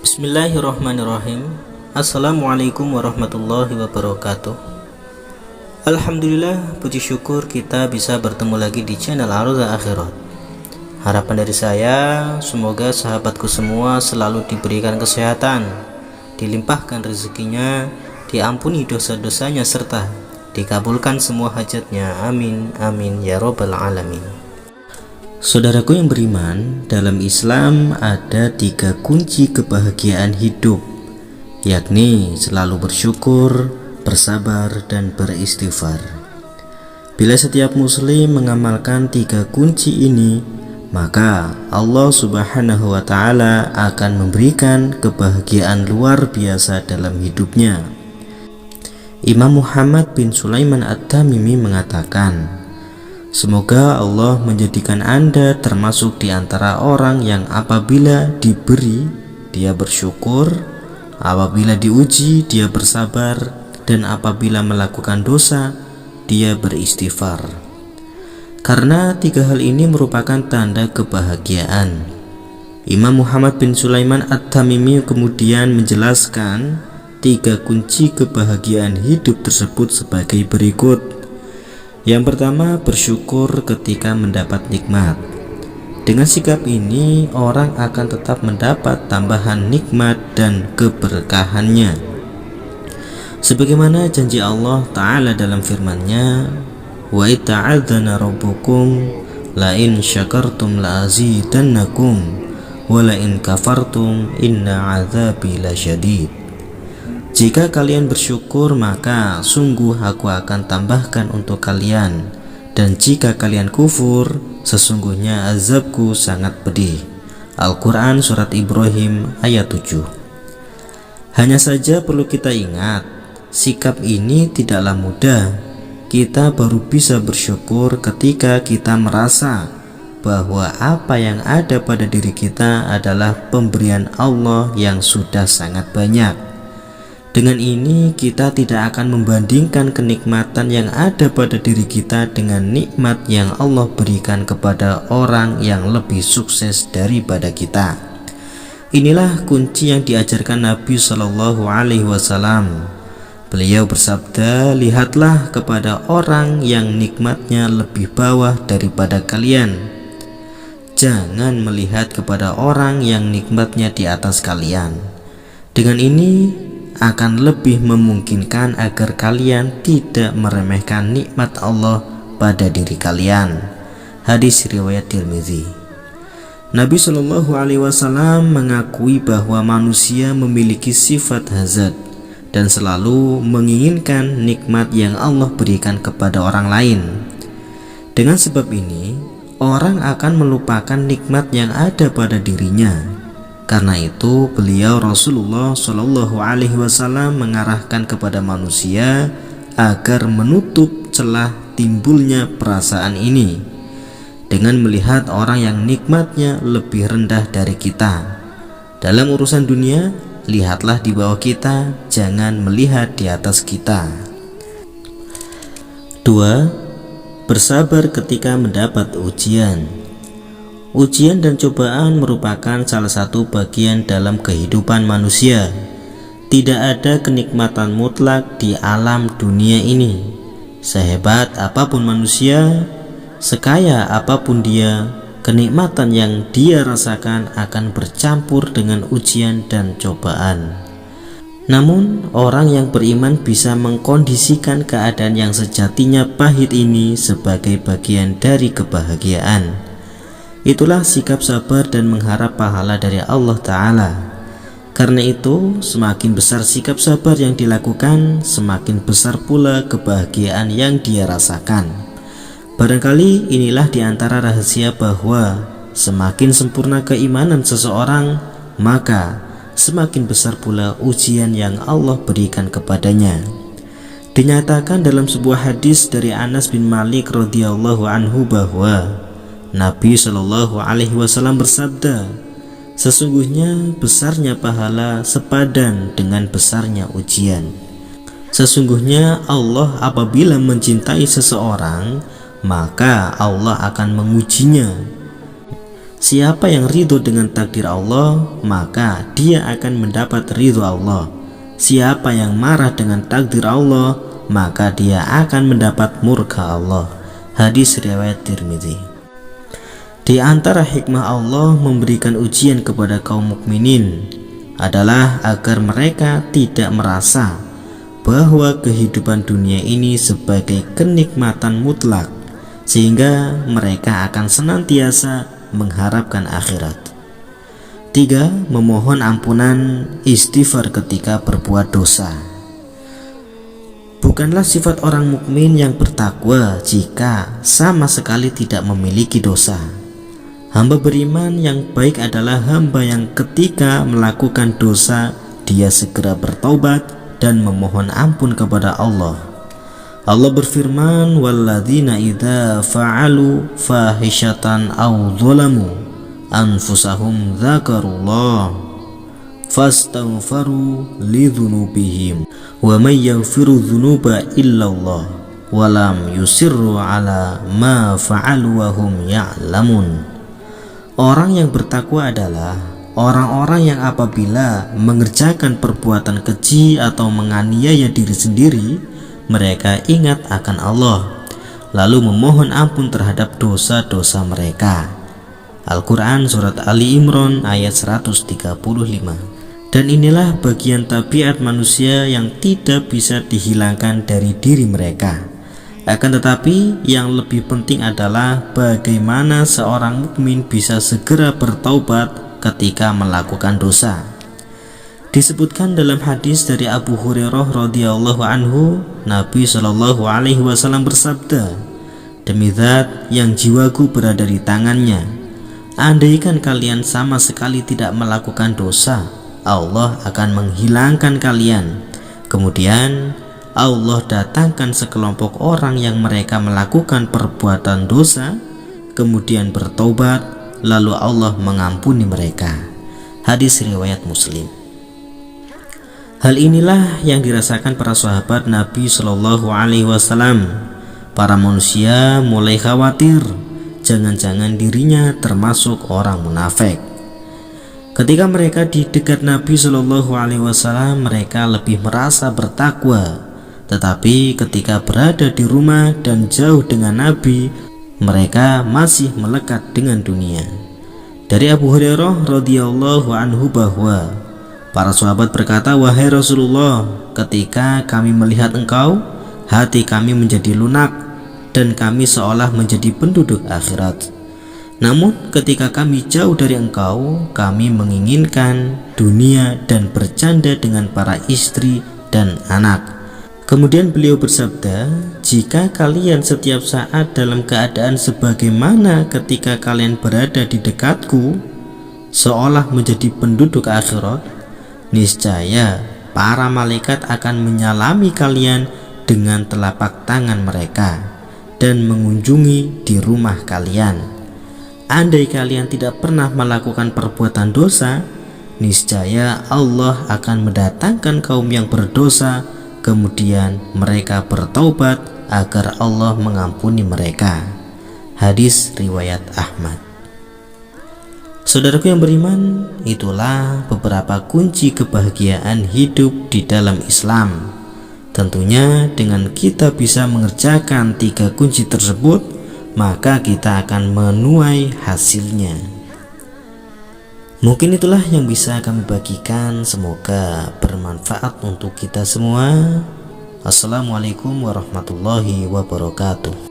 Bismillahirrahmanirrahim. Assalamualaikum warahmatullahi wabarakatuh. Alhamdulillah, puji syukur kita bisa bertemu lagi di channel Arza Akhirat. Harapan dari saya, semoga sahabatku semua selalu diberikan kesehatan, dilimpahkan rezekinya, diampuni dosa-dosanya, serta dikabulkan semua hajatnya. Amin, amin, ya robbal alamin. Saudaraku yang beriman, dalam Islam ada 3 kunci kebahagiaan hidup, yakni selalu bersyukur, bersabar, dan beristighfar. Bila setiap muslim mengamalkan 3 kunci ini, maka Allah Subhanahu wa Ta'ala akan memberikan kebahagiaan luar biasa dalam hidupnya. Imam Muhammad bin Sulaiman At-Tamimi mengatakan, semoga Allah menjadikan Anda termasuk di antara orang yang apabila diberi, dia bersyukur, apabila diuji, dia bersabar, dan apabila melakukan dosa, dia beristighfar. Karena 3 hal ini merupakan tanda kebahagiaan. Imam Muhammad bin Sulaiman At-Tamimi kemudian menjelaskan 3 kunci kebahagiaan hidup tersebut sebagai berikut. Yang pertama, bersyukur ketika mendapat nikmat. Dengan sikap ini, orang akan tetap mendapat tambahan nikmat dan keberkahannya. Sebagaimana janji Allah Ta'ala dalam firman-Nya, wa ta'adzana rabbukum la in syakartum la azidannakum wa la in kafartum inna azabi lasyadid. Jika kalian bersyukur, maka sungguh aku akan tambahkan untuk kalian, dan jika kalian kufur, sesungguhnya azabku sangat pedih. Al-Quran Surat Ibrahim ayat 7. Hanya saja perlu kita ingat, sikap ini tidaklah mudah. Kita baru bisa bersyukur ketika kita merasa bahwa apa yang ada pada diri kita adalah pemberian Allah yang sudah sangat banyak. Dengan ini kita tidak akan membandingkan kenikmatan yang ada pada diri kita dengan nikmat yang Allah berikan kepada orang yang lebih sukses daripada kita. Inilah kunci yang diajarkan Nabi Shallallahu Alaihi Wasallam. Beliau bersabda, lihatlah kepada orang yang nikmatnya lebih bawah daripada kalian. Jangan melihat kepada orang yang nikmatnya di atas kalian. Dengan ini akan lebih memungkinkan agar kalian tidak meremehkan nikmat Allah pada diri kalian. Hadis riwayat Tirmizi. Nabi Shallallahu Alaihi Wasallam mengakui bahwa manusia memiliki sifat hasad dan selalu menginginkan nikmat yang Allah berikan kepada orang lain. Dengan sebab ini, orang akan melupakan nikmat yang ada pada dirinya. Karena itu beliau Rasulullah Shallallahu Alaihi Wasallam mengarahkan kepada manusia agar menutup celah timbulnya perasaan ini dengan melihat orang yang nikmatnya lebih rendah dari kita. Dalam urusan dunia, lihatlah di bawah kita, jangan melihat di atas kita. 2. Bersabar ketika mendapat ujian. Ujian dan cobaan merupakan salah satu bagian dalam kehidupan manusia. Tidak ada kenikmatan mutlak di alam dunia ini. Sehebat apapun manusia, sekaya apapun dia, kenikmatan yang dia rasakan akan bercampur dengan ujian dan cobaan. Namun, orang yang beriman bisa mengkondisikan keadaan yang sejatinya pahit ini sebagai bagian dari kebahagiaan. Itulah sikap sabar dan mengharap pahala dari Allah Ta'ala. Karena itu, semakin besar sikap sabar yang dilakukan, semakin besar pula kebahagiaan yang dia rasakan. Barangkali inilah diantara rahasia bahwa semakin sempurna keimanan seseorang, maka semakin besar pula ujian yang Allah berikan kepadanya. Dinyatakan dalam sebuah hadis dari Anas bin Malik radhiyallahu anhu bahwa Nabi Shallallahu Alaihi Wasallam bersabda, sesungguhnya besarnya pahala sepadan dengan besarnya ujian. Sesungguhnya Allah apabila mencintai seseorang, maka Allah akan mengujinya. Siapa yang ridho dengan takdir Allah, maka dia akan mendapat ridho Allah. Siapa yang marah dengan takdir Allah, maka dia akan mendapat murka Allah. Hadis riwayat Tirmidzi. Di antara hikmah Allah memberikan ujian kepada kaum mukminin adalah agar mereka tidak merasa bahwa kehidupan dunia ini sebagai kenikmatan mutlak, sehingga mereka akan senantiasa mengharapkan akhirat. 3. Memohon ampunan istighfar ketika berbuat dosa. Bukanlah sifat orang mukmin yang bertakwa jika sama sekali tidak memiliki dosa. Hamba beriman yang baik adalah hamba yang ketika melakukan dosa dia segera bertaubat dan memohon ampun kepada Allah. Allah berfirman, "Walladzina idza fa'alu fahishatan aw dzalamu anfusahum dzakarullah fastaghfaru lidzunubihim wa may yaghfiru dzunuba illallah wa lam yusirru ala ma fa'alu wa hum ya'lamun." Orang yang bertakwa adalah orang-orang yang apabila mengerjakan perbuatan keji atau menganiaya diri sendiri, mereka ingat akan Allah, lalu memohon ampun terhadap dosa-dosa mereka. Al-Quran Surat Ali Imran ayat 135. Dan inilah bagian tabiat manusia yang tidak bisa dihilangkan dari diri mereka. Akan tetapi yang lebih penting adalah bagaimana seorang mukmin bisa segera bertaubat ketika melakukan dosa. Disebutkan dalam hadis dari Abu Hurairah radhiyallahu anhu, Nabi Shallallahu alaihi wasallam bersabda, "Demi zat yang jiwaku berada di tangannya, andaikan kalian sama sekali tidak melakukan dosa, Allah akan menghilangkan kalian. Kemudian Allah datangkan sekelompok orang yang mereka melakukan perbuatan dosa, kemudian bertobat, lalu Allah mengampuni mereka." Hadis riwayat Muslim. Hal inilah yang dirasakan para sahabat Nabi Shallallahu alaihi wasallam. Para manusia mulai khawatir jangan-jangan dirinya termasuk orang munafik. Ketika mereka di dekat Nabi Shallallahu alaihi wasallam, mereka lebih merasa bertakwa. Tetapi ketika berada di rumah dan jauh dengan Nabi, mereka masih melekat dengan dunia. Dari Abu Hurairah radhiyallahu anhu bahwa para sahabat berkata, "Wahai Rasulullah, ketika kami melihat engkau, hati kami menjadi lunak dan kami seolah menjadi penduduk akhirat. Namun ketika kami jauh dari engkau, kami menginginkan dunia dan bercanda dengan para istri dan anak." Kemudian beliau bersabda, "Jika kalian setiap saat dalam keadaan sebagaimana ketika kalian berada di dekatku, seolah menjadi penduduk akhirat, niscaya para malaikat akan menyalami kalian dengan telapak tangan mereka dan mengunjungi di rumah kalian. Andai kalian tidak pernah melakukan perbuatan dosa, niscaya Allah akan mendatangkan kaum yang berdosa, kemudian mereka bertaubat agar Allah mengampuni mereka." Hadis riwayat Ahmad. Saudaraku yang beriman, itulah beberapa kunci kebahagiaan hidup di dalam Islam. Tentunya dengan kita bisa mengerjakan 3 kunci tersebut, maka kita akan menuai hasilnya. Mungkin itulah yang bisa kami bagikan, semoga bermanfaat untuk kita semua. Assalamualaikum warahmatullahi wabarakatuh.